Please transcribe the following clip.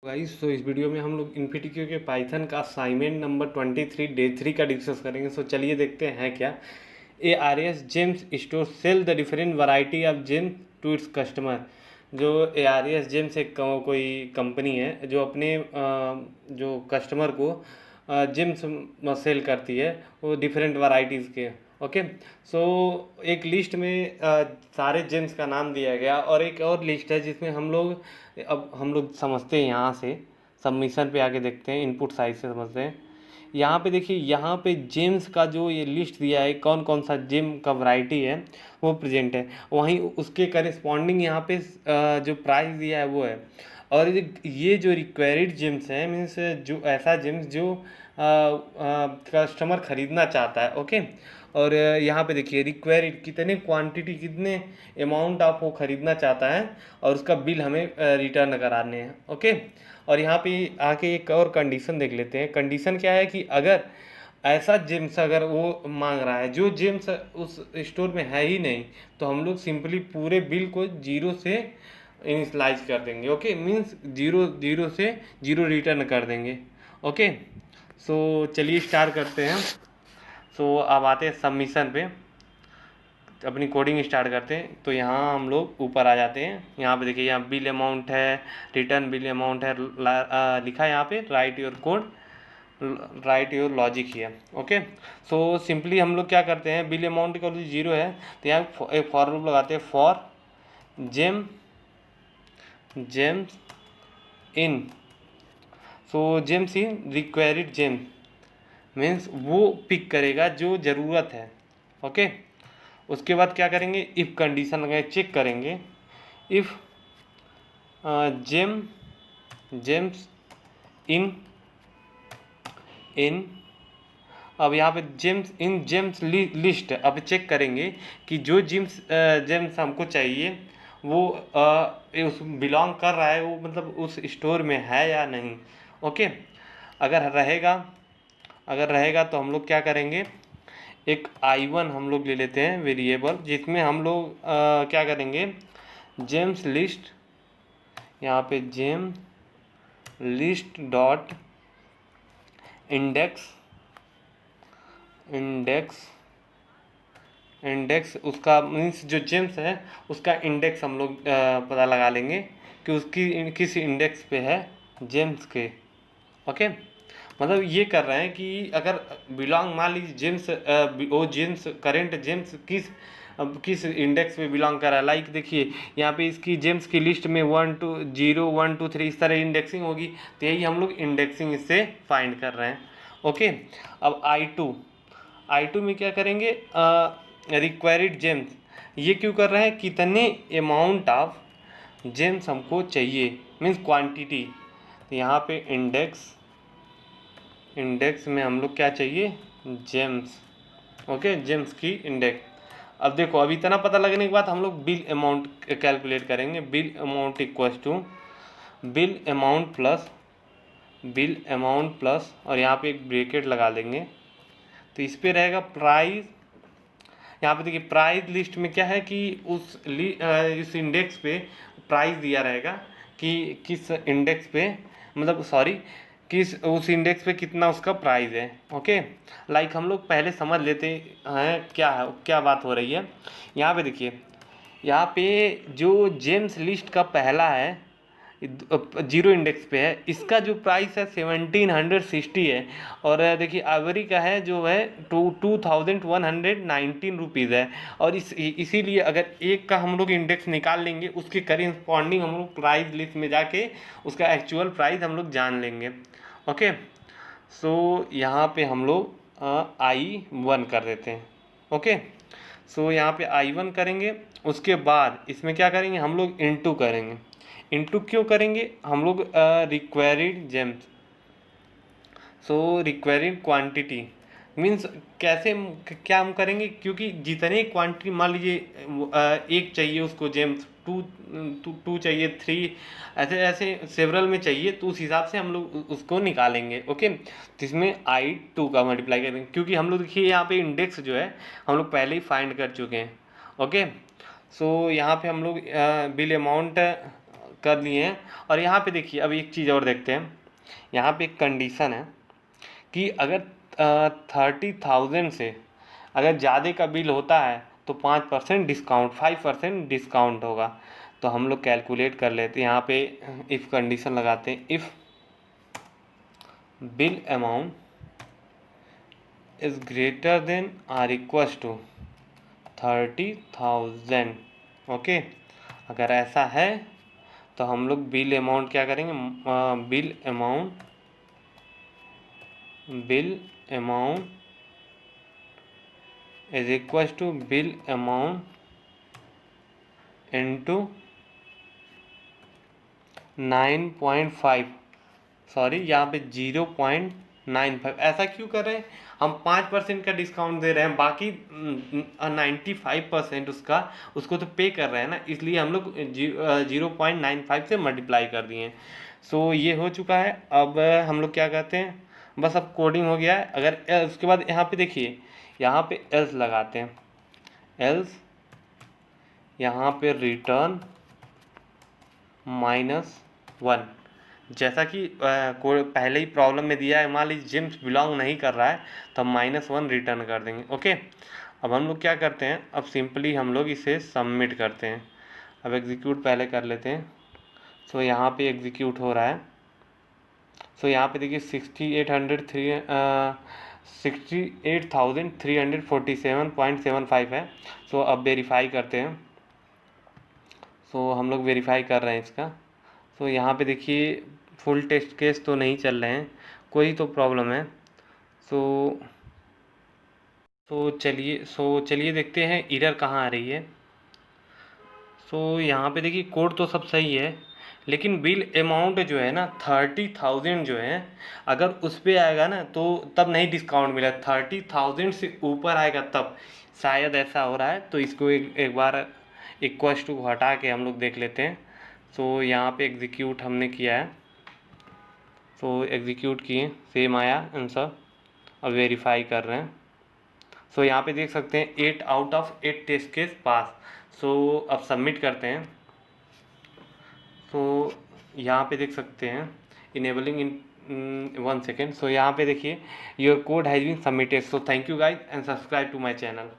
Guys, तो इस video में हम लोग इन्फिनिक्यू के पाइथन का असाइनमेंट नंबर 23 डे 3 का डिस्कस करेंगे। सो चलिए देखते हैं क्या। ARS gems store sell the different variety of gem to its customer. जो ARS जेम्स एक कोई कंपनी है जो अपने जो कस्टमर को जेम्स सेल करती है, वो डिफरेंट वैरायटीज़ के। ओके, सो एक लिस्ट में सारे जेम्स का नाम दिया गया और एक और लिस्ट है जिसमें हम लोग समझते हैं। यहाँ से सबमिशन पे आके देखते हैं, इनपुट साइड से समझते हैं। यहाँ पे देखिए, यहाँ पे जेम्स का जो ये लिस्ट दिया है, कौन कौन सा जेम का वैरायटी है वो प्रेजेंट है। वहीं उसके करेस्पॉन्डिंग यहाँ पे जो प्राइस दिया है वो है। और ये जो रिक्वायर्ड जेम्स है, मीन्स जो ऐसा जेम्स जो कस्टमर ख़रीदना चाहता है। ओके, और यहाँ पे देखिए रिक्वायर्ड कितने क्वांटिटी, कितने अमाउंट आप वो ख़रीदना चाहता है और उसका बिल हमें रिटर्न कराने हैं। ओके, और यहाँ पे आके एक और कंडीशन देख लेते हैं। कंडीशन क्या है कि अगर ऐसा जेम्स अगर वो मांग रहा है जो जेम्स उस स्टोर में है ही नहीं, तो हम लोग सिंपली पूरे बिल को जीरो से इनिशलाइज कर देंगे। ओके, मीन्स जीरो से जीरो रिटर्न कर देंगे। ओके, सो चलिए स्टार्ट करते हैं। सो अब आते हैं सबमिशन पे, अपनी कोडिंग स्टार्ट करते हैं। तो यहाँ हम लोग ऊपर आ जाते हैं। यहाँ पे देखिए, यहाँ बिल अमाउंट है, रिटर्न बिल अमाउंट है, लिखा है यहाँ पे right your code, right your logic here. Okay, so simply हम लोग क्या करते हैं, बिल अमाउंट का जीरो है तो यहाँ एक फॉर लूप लगाते हैं, for James in. So James in required James means वो पिक करेगा जो ज़रूरत है। ओके, उसके बाद क्या करेंगे, इफ़ कंडीशन लगाए, चेक करेंगे इफ़ जेम्स इन। अब यहाँ पे जेम्स लिस्ट, अब चेक करेंगे कि जो जेम्स हमको चाहिए वो उस बिलोंग कर रहा है, वो मतलब उस स्टोर में है या नहीं। ओके, अगर रहेगा तो हम लोग क्या करेंगे, एक I1 हम लोग ले लेते हैं वेरिएबल, जिसमें हम लोग क्या करेंगे, जेम्स लिस्ट, यहाँ पे जेम लिस्ट डॉट इंडेक्स उसका मीन्स जो जेम्स है उसका इंडेक्स हम लोग पता लगा लेंगे कि उसकी किस इंडेक्स पे है जेम्स के। ओके, मतलब ये कर रहे हैं कि अगर बिलोंग, मान लीजिए जेम्स वो जेम्स करेंट जेम्स किस इंडेक्स पे बिलोंग कर रहा है। लाइक देखिए, यहाँ पे इसकी जेम्स की लिस्ट में 1 2 0 1 2 3 इस तरह इंडेक्सिंग होगी, तो यही हम लोग इंडेक्सिंग इससे फाइंड कर रहे हैं। ओके, अब I2 में क्या करेंगे, रिक्वायर्ड जेम्स, ये क्यों कर रहे हैं, कितने अमाउंट ऑफ जेम्स हमको चाहिए, मीन्स क्वांटिटी। तो यहाँ पे इंडेक्स में हम लोग क्या चाहिए, जेम्स। ओके, जेम्स की इंडेक्स। अब देखो, अब इतना पता लगने के बाद हम लोग बिल अमाउंट कैलकुलेट करेंगे। Bill amount equals to bill amount plus और यहाँ पे एक ब्रैकेट लगा देंगे, तो इस पे रहेगा प्राइस। यहाँ पे देखिए प्राइस लिस्ट में क्या है कि इस इंडेक्स पे प्राइस दिया रहेगा कि किस इंडेक्स पे, मतलब सॉरी, किस उस इंडेक्स पे कितना उसका प्राइस है। ओके, लाइक हम लोग पहले समझ लेते हैं क्या बात हो रही है। यहाँ पे देखिए, यहाँ पे जो जेम्स लिस्ट का पहला है, जीरो इंडेक्स पे है, इसका जो प्राइस है 1760 है। और देखिए आइवरी का है जो है 2119 रुपीज़ है। और इसीलिए अगर एक का हम लोग इंडेक्स निकाल लेंगे, उसके करेस्पॉन्डिंग हम लोग प्राइस लिस्ट में जाके उसका एक्चुअल प्राइस हम लोग जान लेंगे। ओके, सो यहाँ पे हम लोग I1 कर देते हैं। ओके, सो यहाँ पे I1 करेंगे, उसके बाद इसमें क्या करेंगे, हम लोग इनटू करेंगे। इनटू क्यों करेंगे, हम लोग required James, so required quantity means कैसे, क्या हम करेंगे, क्योंकि जितने क्वांटिटी, मान लीजिए एक चाहिए उसको जेम्स, टू चाहिए, 3 ऐसे सेवरल में चाहिए, तो उस हिसाब से हम लोग उसको निकालेंगे। ओके, तो इसमें I2 का मल्टीप्लाई करेंगे, क्योंकि हम लोग देखिए यहाँ पे इंडेक्स जो है हम लोग पहले ही फाइंड कर चुके हैं। ओके, सो यहाँ पे हम लोग बिल अमाउंट कर लिए हैं। और यहाँ पे देखिए अब एक चीज़ और देखते हैं। यहाँ पे एक कंडीशन है कि अगर 30,000 से अगर ज़्यादा का बिल होता है तो 5% डिस्काउंट, 5% डिस्काउंट होगा। तो हम लोग कैलकुलेट कर लेते हैं, यहाँ पे इफ़ कंडीशन लगाते हैं, if bill amount is greater than or equal to 30,000। Okay, अगर ऐसा है तो हम लोग बिल अमाउंट क्या करेंगे, bill amount is equal to bill amount into 9.5, sorry यहाँ पे 0.95। ऐसा क्यों कर रहे हैं, हम 5% का डिस्काउंट दे रहे हैं, बाकी 95% उसको तो पे कर रहे हैं ना, इसलिए हम लोग 0.95 से मल्टीप्लाई कर दिए। सो ये हो चुका है। अब हम लोग क्या कहते हैं, बस अब कोडिंग हो गया है। अगर उसके बाद यहाँ पे देखिए, यहाँ पे एल्स लगाते हैं, एल्स यहाँ पे रिटर्न -1। जैसा कि पहले ही प्रॉब्लम में दिया है, मान लीजिए जिम्स बिलोंग नहीं कर रहा है तो हम -1 रिटर्न कर देंगे। ओके, अब हम लोग क्या करते हैं, अब सिंपली हम लोग इसे सबमिट करते हैं। अब एग्जीक्यूट पहले कर लेते हैं। सो यहाँ पे एग्जीक्यूट हो रहा है। सो यहाँ पे देखिए 68,347.75 है। सो अब वेरीफाई करते हैं। सो हम लोग वेरीफाई कर रहे हैं इसका। सो यहाँ पे देखिए फुल टेस्ट केस तो नहीं चल रहे हैं, कोई तो प्रॉब्लम है। सो चलिए देखते हैं एरर कहाँ आ रही है। सो यहाँ पे देखिए कोड तो सब सही है, लेकिन बिल अमाउंट जो है ना 30,000 जो है, अगर उस पर आएगा ना तो तब नहीं डिस्काउंट मिला, 30,000 से ऊपर आएगा तब शायद ऐसा हो रहा है। तो इसको एक बार इक्वल टू हटा के हम लोग देख लेते हैं। सो यहाँ पे एग्जीक्यूट हमने किया है, सो एग्जीक्यूट किए, सेम आया आंसर। अब वेरीफाई कर रहे हैं। सो यहाँ पे देख सकते हैं 8 आउट ऑफ 8 टेस्ट केस पास। सो अब सबमिट करते हैं। सो यहाँ पे देख सकते हैं इनेबलिंग इन 1 सेकेंड। सो यहाँ पे देखिए your code has been submitted. So thank you guys and subscribe to my channel.